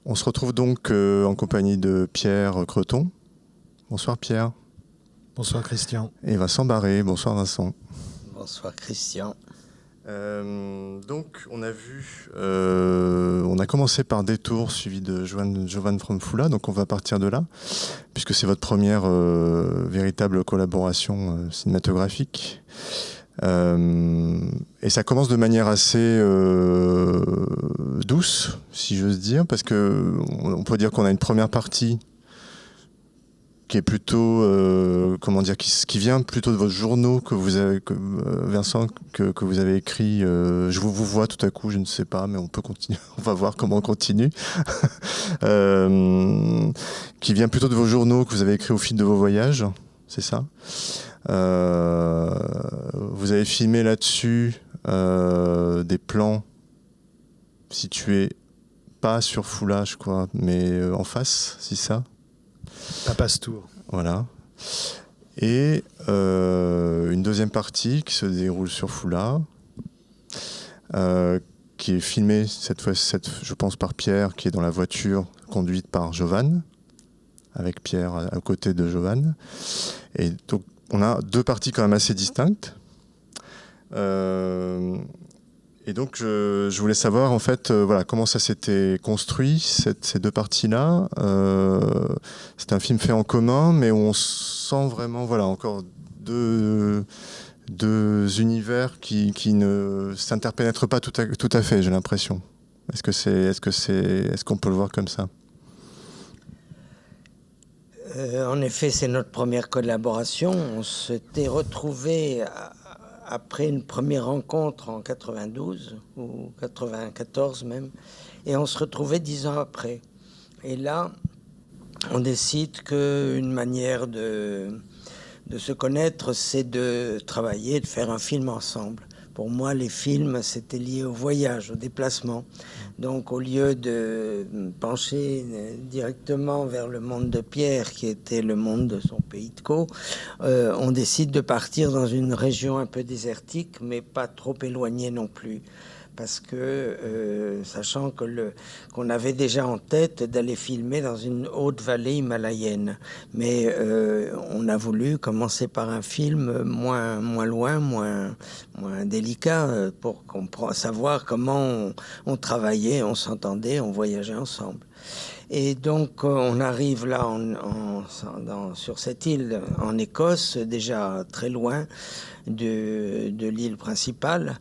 On se retrouve donc en compagnie de Pierre Creton. Bonsoir Pierre. Bonsoir Christian. Et Vincent Barré. Bonsoir Vincent. Bonsoir Christian. Donc on a commencé par Détour suivi de Jovan from Fula, donc on va partir de là, puisque c'est votre première véritable collaboration cinématographique. Et ça commence de manière assez douce, si j'ose dire, parce que on peut dire qu'on a une première partie qui est plutôt, qui vient plutôt de vos journaux que vous avez, Vincent, que vous avez écrit. Je vous vois tout à coup, je ne sais pas, mais on peut continuer. On va voir comment on continue. Qui vient plutôt de vos journaux que vous avez écrits au fil de vos voyages, c'est ça. Vous avez filmé là-dessus des plans situés pas sur Fula, je crois, mais en face, c'est ça. À Pastour. Voilà. Et une deuxième partie qui se déroule sur Fula, qui est filmée cette fois, je pense, par Pierre, qui est dans la voiture conduite par Jovan, avec Pierre à côté de Jovan. Et donc, on a deux parties quand même assez distinctes. Et donc, je voulais savoir, en fait, voilà, comment ça s'était construit, ces deux parties-là. C'est un film fait en commun, mais où on sent vraiment, voilà, encore deux univers qui ne s'interpénètrent pas tout à fait, j'ai l'impression. Est-ce qu'on peut le voir comme ça ? En effet, c'est notre première collaboration. On s'était retrouvés après une première rencontre en 92 ou 94 même, et on se retrouvait 10 ans après. Et là, on décide qu'une manière de se connaître, c'est de travailler, de faire un film ensemble. Pour moi, les films, c'était lié au voyage, au déplacement. Donc, au lieu de pencher directement vers le monde de Pierre, qui était le monde de son pays de Caux, on décide de partir dans une région un peu désertique, mais pas trop éloignée non plus. Parce que, sachant qu'on avait déjà en tête d'aller filmer dans une haute vallée himalayenne. Mais on a voulu commencer par un film moins loin, moins délicat, pour savoir comment on travaillait, on s'entendait, on voyageait ensemble. Et donc, on arrive là sur cette île en Écosse, déjà très loin de l'île principale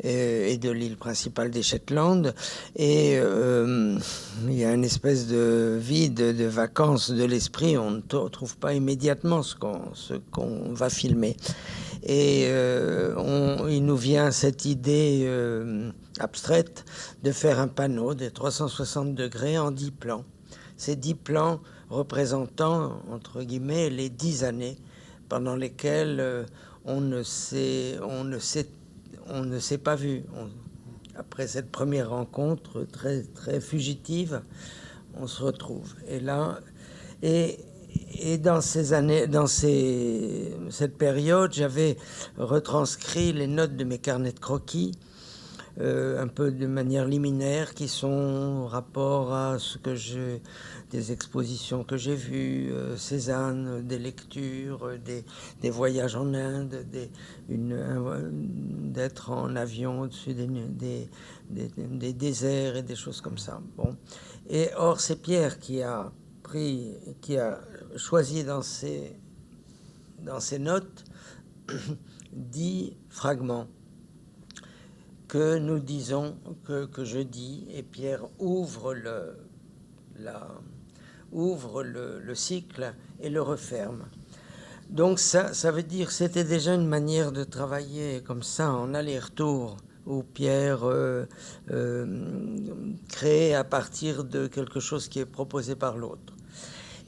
et de l'île principale des Shetland. Et il y a une espèce de vide de vacances de l'esprit. On ne trouve pas immédiatement ce qu'on va filmer. Et il nous vient cette idée abstraite de faire un panneau de 360 degrés en 10 plans. Ces 10 plans représentant, entre guillemets, les 10 années pendant lesquelles on ne s'est pas vu. Après cette première rencontre très, très fugitive, on se retrouve. Et là, et dans ces années, cette période, j'avais retranscrit les notes de mes carnets de croquis, un peu de manière liminaire, qui sont en rapport à des expositions que j'ai vues, Cézanne, des lectures, des voyages en Inde, d'être en avion au-dessus des déserts et des choses comme ça. Bon. Et or, c'est Pierre qui a choisi dans ses notes 10 fragments que nous disons, que je dis, et Pierre ouvre le cycle et le referme. Donc ça veut dire que c'était déjà une manière de travailler comme ça, en aller-retour, où Pierre crée à partir de quelque chose qui est proposé par l'autre.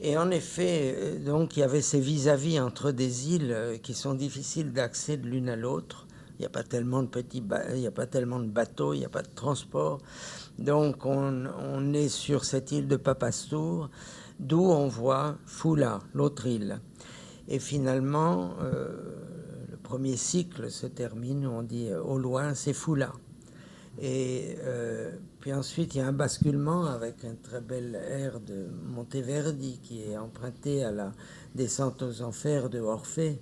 Et en effet, donc, il y avait ces vis-à-vis entre des îles qui sont difficiles d'accès de l'une à l'autre. Il n'y a pas tellement de il n'y a pas tellement de bateaux, il n'y a pas de transport. Donc, on est sur cette île de Papastour, d'où on voit Fula, l'autre île. Et finalement, le premier cycle se termine, on dit au loin, c'est Fula. Et Puis ensuite, il y a un basculement avec un très bel air de Monteverdi qui est emprunté à la descente aux enfers de Orphée.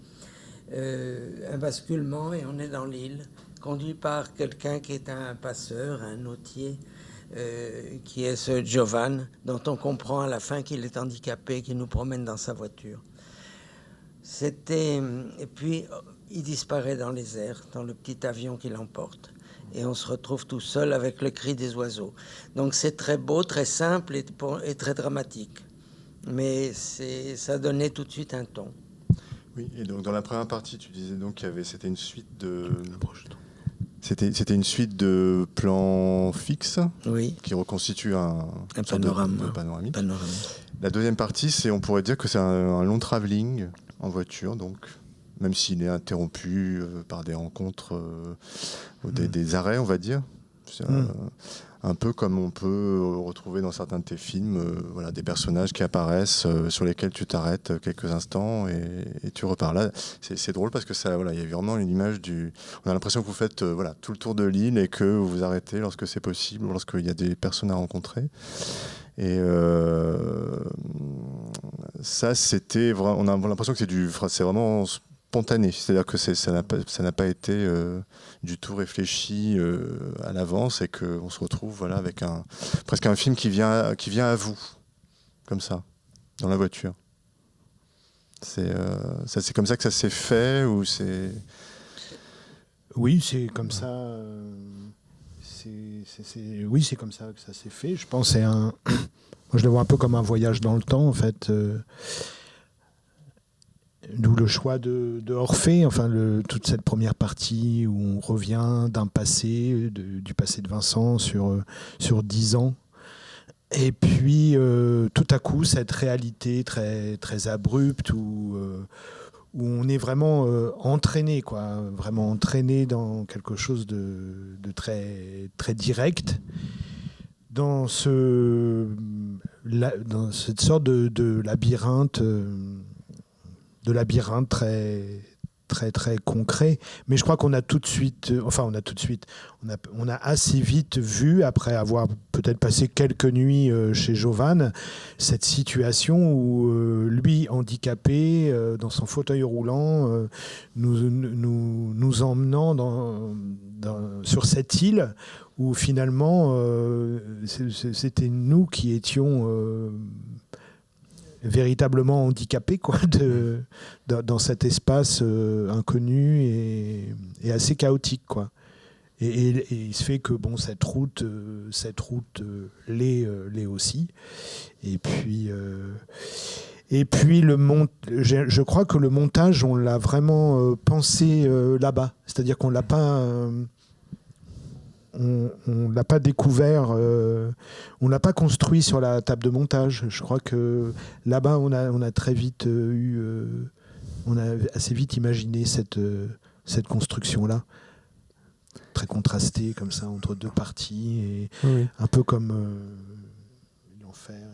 Un basculement et on est dans l'île, conduit par quelqu'un qui est un passeur, un nautier, qui est ce Giovan, dont on comprend à la fin qu'il est handicapé, qui nous promène dans sa voiture. Et puis, il disparaît dans les airs, dans le petit avion qui l'emporte. Et on se retrouve tout seul avec le cri des oiseaux. Donc c'est très beau, très simple et très dramatique. Mais ça donnait tout de suite un ton. Oui, et donc dans la première partie, tu disais donc c'était une suite de... C'était une suite de plans fixes, oui, qui reconstituent un panoramique. La deuxième partie, on pourrait dire que c'est un long travelling en voiture, donc même s'il est interrompu par des rencontres ou des arrêts, on va dire. C'est un peu comme on peut retrouver dans certains de tes films, voilà, des personnages qui apparaissent, sur lesquels tu t'arrêtes quelques instants et tu repars. Là, c'est drôle parce que voilà, y a vraiment une image on a l'impression que vous faites voilà, tout le tour de l'île et que vous vous arrêtez lorsque c'est possible, lorsqu'il y a des personnes à rencontrer. Et ça, on a l'impression que c'est vraiment spontané, c'est-à-dire que ça n'a pas été du tout réfléchi à l'avance et qu'on se retrouve voilà, avec presque un film qui vient à vous, comme ça, dans la voiture. C'est comme ça que ça s'est fait ou c'est... Oui, c'est comme ça. Oui, c'est comme ça que ça s'est fait. Je pense que moi, je le vois un peu comme un voyage dans le temps, en fait. D'où le choix de Orphée, enfin toute cette première partie où on revient d'un passé, du passé de Vincent sur 10 ans. Et puis tout à coup, cette réalité très, très abrupte où on est vraiment entraîné, quoi, vraiment entraîné dans quelque chose de très, très direct, dans cette sorte de labyrinthe. De labyrinthe très, très, très concret. Mais je crois qu'on a tout de suite, on a assez vite vu, après avoir peut-être passé quelques nuits chez Jovan, cette situation où lui, handicapé, dans son fauteuil roulant, nous emmenant sur cette île où finalement, c'était nous qui étions... véritablement handicapé, quoi, dans cet espace inconnu et assez chaotique, quoi. Et il se fait que bon, cette route l'est aussi. Et puis je crois que le montage, on l'a vraiment pensé là-bas. C'est-à-dire qu'on l'a pas on l'a pas découvert, on l'a pas construit sur la table de montage. Je crois que là-bas, on a très vite on a assez vite imaginé cette construction-là, très contrastée comme ça entre deux parties, et oui. un peu comme l'enfer.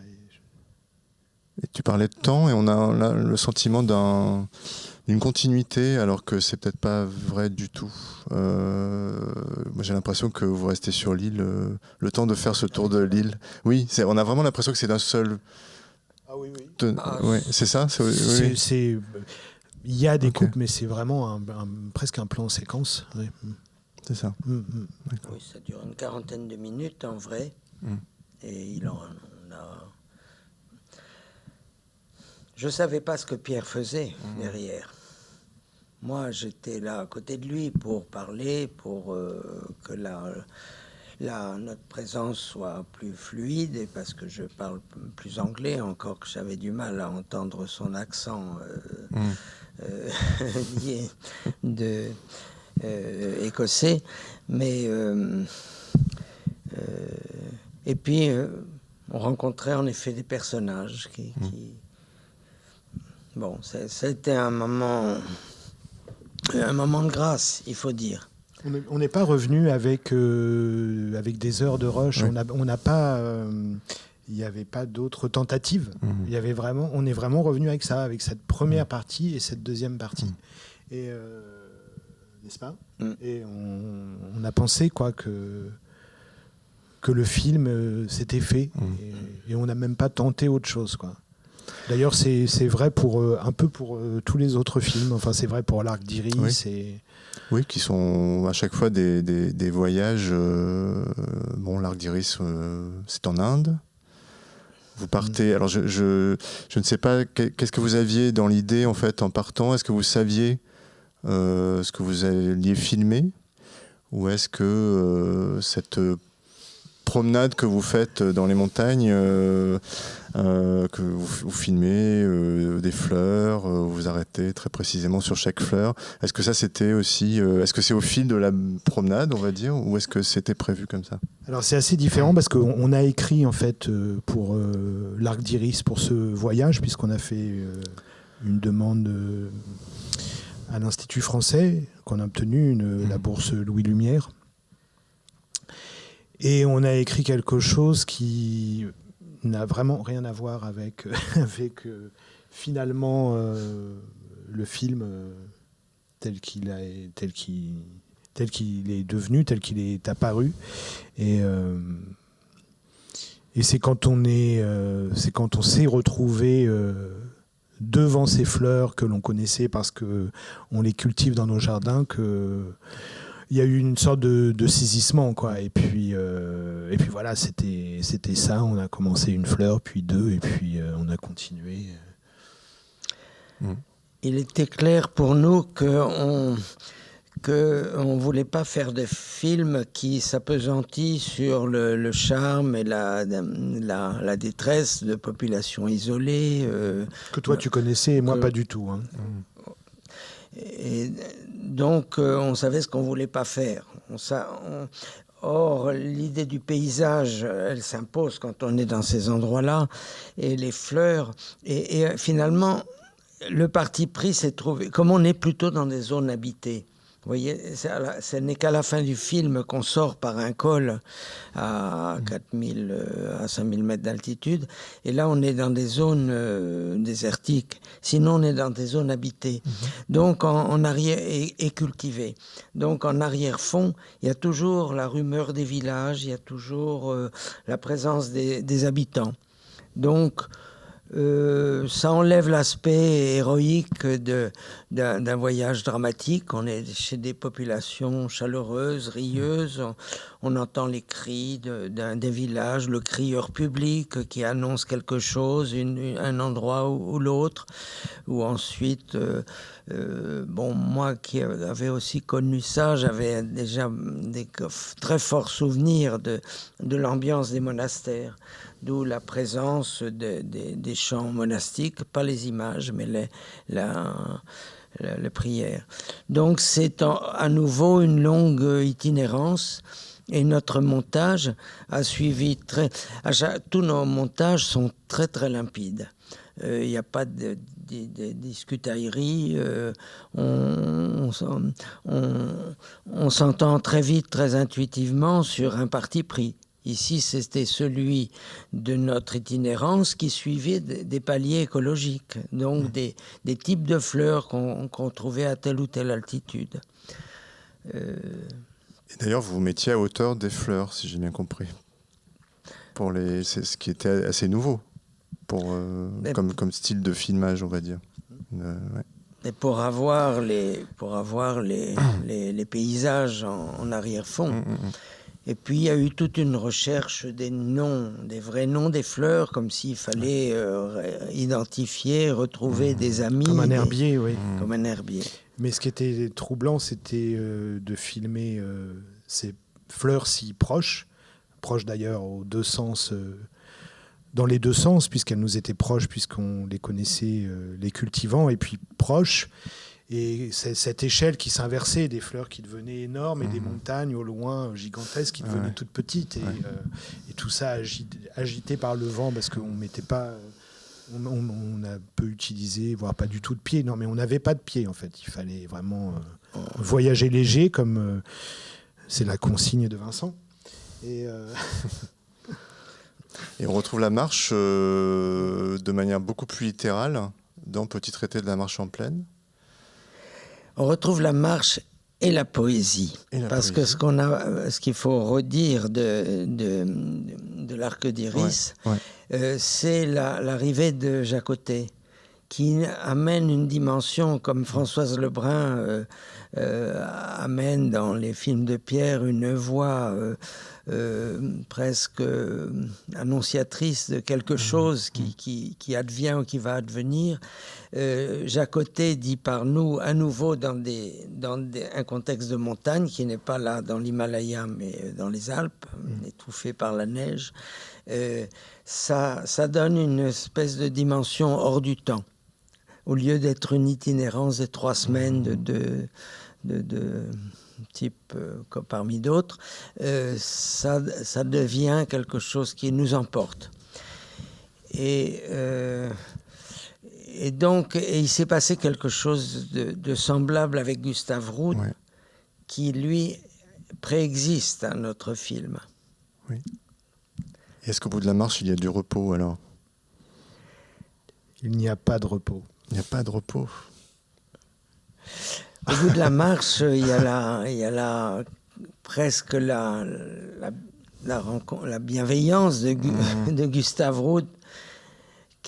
Et tu parlais de temps, et on a là le sentiment d'une continuité, alors que c'est peut-être pas vrai du tout. Moi, j'ai l'impression que vous restez sur l'île le temps de faire ce tour de l'île. Oui, on a vraiment l'impression que c'est d'un seul. Ah oui, oui. Ouais, c'est ça. Il y a des coupes, mais c'est vraiment presque un plan en séquence. Ouais. C'est ça. Oui, ça dure une quarantaine de minutes en vrai, et on a. Je savais pas ce que Pierre faisait derrière. Moi, j'étais là à côté de lui pour parler, pour que notre présence soit plus fluide, et parce que je parle plus anglais, encore que j'avais du mal à entendre son accent écossais. Mais et puis on rencontrait en effet des personnages qui bon, c'était un moment de grâce, il faut dire. On n'est pas revenu avec des heures de rush. Oui. On n'a pas. Il n'y avait pas d'autres tentatives. Il y avait vraiment. On est vraiment revenu avec ça, avec cette première partie et cette deuxième partie. Et n'est-ce pas ? Et on a pensé, quoi, que que le film s'était fait. Et on n'a même pas tenté autre chose, quoi. D'ailleurs, c'est vrai un peu pour tous les autres films. Enfin, c'est vrai pour l'Arc d'Iris. Oui, qui sont à chaque fois des voyages. Bon, l'Arc d'Iris, c'est en Inde. Vous partez. Alors, je ne sais pas qu'est-ce que vous aviez dans l'idée en fait en partant. Est-ce que vous saviez ce que vous alliez filmer, ou est-ce que cette promenade que vous faites dans les montagnes, que vous filmez des fleurs, vous arrêtez très précisément sur chaque fleur. Est-ce que ça c'était aussi, est-ce que c'est au fil de la promenade, on va dire, ou est-ce que c'était prévu comme ça? Alors c'est assez différent parce qu'on a écrit en fait pour l'Arc d'Iris pour ce voyage, puisqu'on a fait une demande à l'Institut français, qu'on a obtenu la bourse Louis Lumière. Et on a écrit quelque chose qui n'a vraiment rien à voir avec finalement le film tel qu'il est devenu, tel qu'il est apparu. Et c'est quand on s'est retrouvé devant ces fleurs que l'on connaissait parce que on les cultive dans nos jardins que il y a eu une sorte de saisissement, quoi. Et puis voilà, c'était ça. On a commencé une fleur, puis deux, et puis on a continué. Il était clair pour nous qu'on ne voulait pas faire de film qui s'appesantit sur le charme et la détresse de populations isolées. Que toi tu connaissais et moi pas du tout. Hein. Et donc, on savait ce qu'on ne voulait pas faire. Or, l'idée du paysage, elle s'impose quand on est dans ces endroits-là. Et les fleurs. Et finalement, le parti pris s'est trouvé. Comme on est plutôt dans des zones habitées, vous voyez, ce n'est qu'à la fin du film qu'on sort par un col à 4000, à 5000 mètres d'altitude. Et là, on est dans des zones désertiques. Sinon, on est dans des zones habitées. Donc, en arrière, et cultivées. Donc, en arrière-fond, il y a toujours la rumeur des villages, il y a toujours la présence des habitants. Donc, ça enlève l'aspect héroïque d'un voyage dramatique. On est chez des populations chaleureuses, rieuses. On entend les cris des villages, le crieur public qui annonce quelque chose, un endroit ou l'autre. Ou ensuite, moi qui avais aussi connu ça, j'avais déjà des très forts souvenirs de l'ambiance des monastères. D'où la présence des chants monastiques, pas les images, mais les prières. Donc c'est à nouveau une longue itinérance, et notre montage a suivi tous nos montages sont très très limpides. Il n'y a pas de discutaillerie, on s'entend très vite, très intuitivement sur un parti pris. Ici, c'était celui de notre itinérance qui suivait des paliers écologiques, donc des types de fleurs qu'on trouvait à telle ou telle altitude. Et d'ailleurs, vous vous mettiez à hauteur des fleurs, si j'ai bien compris. C'est ce qui était assez nouveau comme style de filmage, on va dire. Et pour avoir les paysages en arrière-fond. Et puis, il y a eu toute une recherche des noms, des vrais noms des fleurs, comme s'il fallait identifier, retrouver des amis. Comme un herbier, oui. Comme un herbier. Mais ce qui était troublant, c'était de filmer ces fleurs si proches d'ailleurs aux deux sens, dans les deux sens, puisqu'elles nous étaient proches, puisqu'on les connaissait, les cultivants, et puis proches. Et c'est cette échelle qui s'inversait, des fleurs qui devenaient énormes et des montagnes au loin gigantesques qui devenaient toutes petites. Et tout ça agité par le vent parce qu'on mettait pas... On a peu utilisé, voire pas du tout de pied. Non, mais on n'avait pas de pied, en fait. Il fallait vraiment voyager léger, comme c'est la consigne de Vincent. Et on retrouve la marche de manière beaucoup plus littérale dans Petit traité de la marche en plaine. On retrouve la marche Et la poésie. Parce que ce qu'il faut redire de l'Arc d'Iris, c'est l'arrivée de Jacotet, qui amène une dimension, comme Françoise Lebrun amène dans les films de Pierre, une voix presque annonciatrice de quelque chose qui advient ou qui va advenir. Jacotet dit par nous, à nouveau dans un contexte de montagne, qui n'est pas là dans l'Himalaya, mais dans les Alpes, étouffé par la neige, ça donne une espèce de dimension hors du temps. Au lieu d'être une itinérance de 3 semaines de type comme parmi d'autres, ça devient quelque chose qui nous emporte. Et donc, il s'est passé quelque chose de semblable avec Gustave Routh, qui, lui, préexiste à notre film. Oui. Et est-ce qu'au bout de la marche, il y a du repos, alors ? Il n'y a pas de repos. Il n'y a pas de repos. Au bout de la marche, il y a presque la bienveillance de Gustave Routh,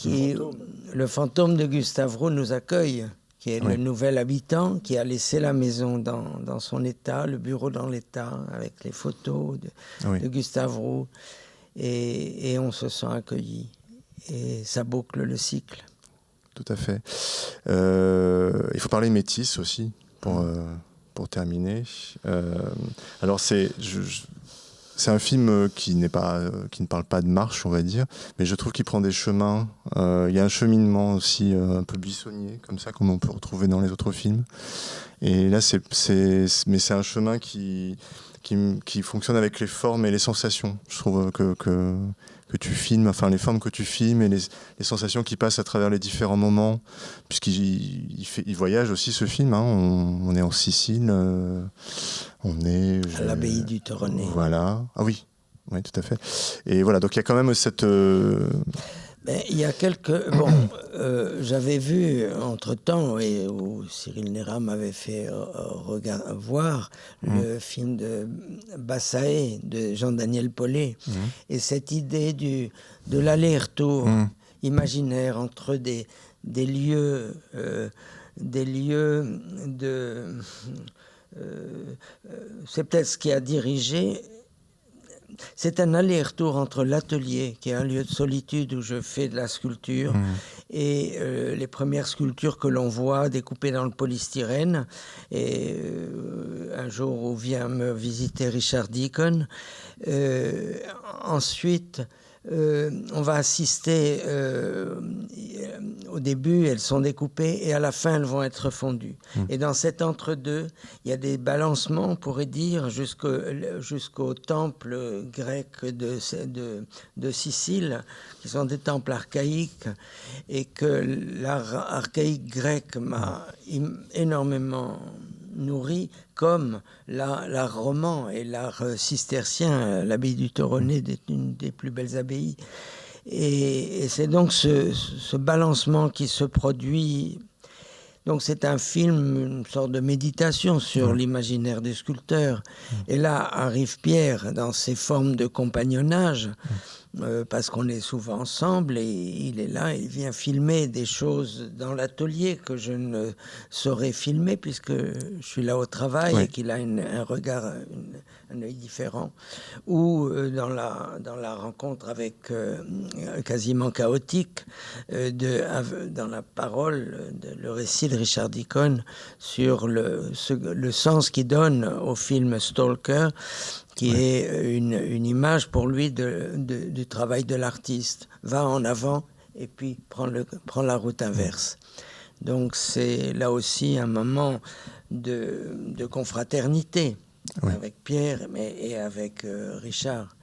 le fantôme de Gustave Routh nous accueille, qui est le nouvel habitant, qui a laissé la maison dans son état, le bureau dans l'état, avec les photos de Gustave Routh, et on se sent accueilli. Et ça boucle le cycle. Tout à fait. Il faut parler métis aussi, pour terminer. Alors c'est un film qui ne parle pas de marche, on va dire, mais je trouve qu'il prend des chemins. Il y a un cheminement aussi un peu buissonnier, comme ça, comme on peut retrouver dans les autres films. Et là, mais c'est un chemin qui fonctionne avec les formes et les sensations. Je trouve que tu filmes, enfin les formes que tu filmes et les sensations qui passent à travers les différents moments, puisqu'il voyage aussi, ce film, hein. On est en Sicile, on est... À l'abbaye du Toronnet. Voilà, oui, tout à fait. Et voilà, donc il y a quand même cette... Il y a quelques... j'avais vu entre-temps, et où Cyril Néra m'avait fait voir le film de Bassaé, de Jean-Daniel Paulet, et cette idée de l'aller-retour imaginaire entre des lieux de... c'est peut-être ce qui a dirigé... C'est un aller-retour entre l'atelier, qui est un lieu de solitude où je fais de la sculpture, et les premières sculptures que l'on voit découpées dans le polystyrène. Et un jour où vient me visiter Richard Deacon. Ensuite, on va assister, au début elles sont découpées et à la fin elles vont être fondues. Et dans cet entre-deux, il y a des balancements, on pourrait dire, jusqu'au temple grec de Sicile, qui sont des temples archaïques, et que l'art archaïque grec m'a énormément nourri, comme l'art roman et l'art cistercien. L'abbaye du Toronnet est une des plus belles abbayes. Et c'est donc ce balancement qui se produit. Donc c'est un film, une sorte de méditation sur l'imaginaire des sculpteurs. Et là arrive Pierre dans ses formes de compagnonnage, parce qu'on est souvent ensemble, et il est là, il vient filmer des choses dans l'atelier que je ne saurais filmer, puisque je suis là au travail, et qu'il a un regard, un œil différent. Ou dans la rencontre avec quasiment chaotique, dans la parole, le récit de Richard Deacon sur le sens qu'il donne au film Stalker, qui est une image pour lui du travail de l'artiste. Va en avant et puis prend la route inverse. Donc c'est là aussi un moment de confraternité avec Pierre et avec Richard.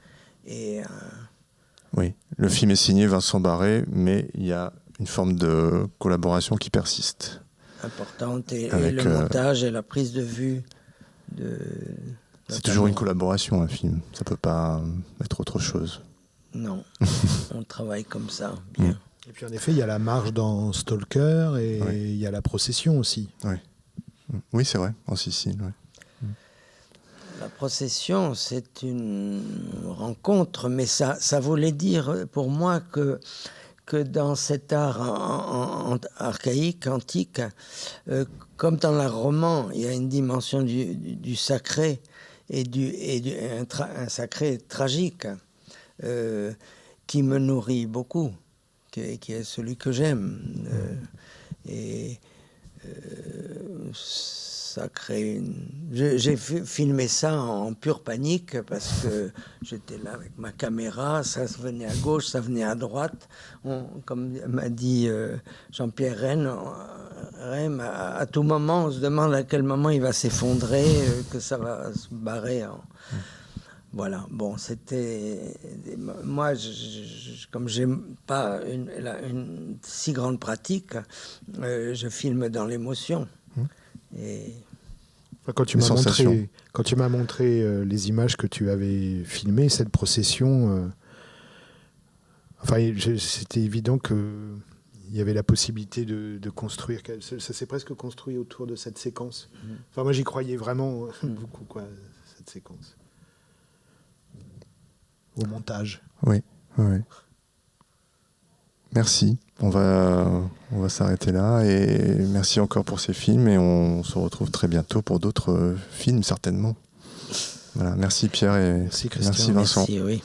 Oui, le film est signé Vincent Barré, mais il y a une forme de collaboration qui persiste. Importante, et le montage et la prise de vue de... C'est toujours une collaboration, un film. Ça peut pas être autre chose. Non, on travaille comme ça, bien. Et puis en effet, il y a la marche dans Stalker, et il y a la procession aussi. Oui, c'est vrai, en Sicile. La procession, c'est une rencontre, mais ça voulait dire pour moi que dans cet art archaïque, antique, comme dans l'art roman, il y a une dimension du sacré et un sacré tragique qui me nourrit beaucoup, qui est celui que j'aime. Ça crée J'ai filmé ça en pure panique parce que j'étais là avec ma caméra, ça venait à gauche, ça venait à droite. Comme m'a dit Jean-Pierre Rem, à tout moment, on se demande à quel moment il va s'effondrer, que ça va se barrer. Voilà, bon, c'était... Moi, comme j'ai pas une si grande pratique, je filme dans l'émotion. Et... Quand tu m'as montré les images que tu avais filmées, cette procession, c'était évident qu'il y avait la possibilité de construire. Ça s'est presque construit autour de cette séquence. Enfin, moi, j'y croyais vraiment beaucoup, quoi, cette séquence. Au montage. Oui. Merci. On va s'arrêter là et merci encore pour ces films et on se retrouve très bientôt pour d'autres films certainement. Voilà. Merci Pierre et merci Christian. merci Vincent. Merci, oui.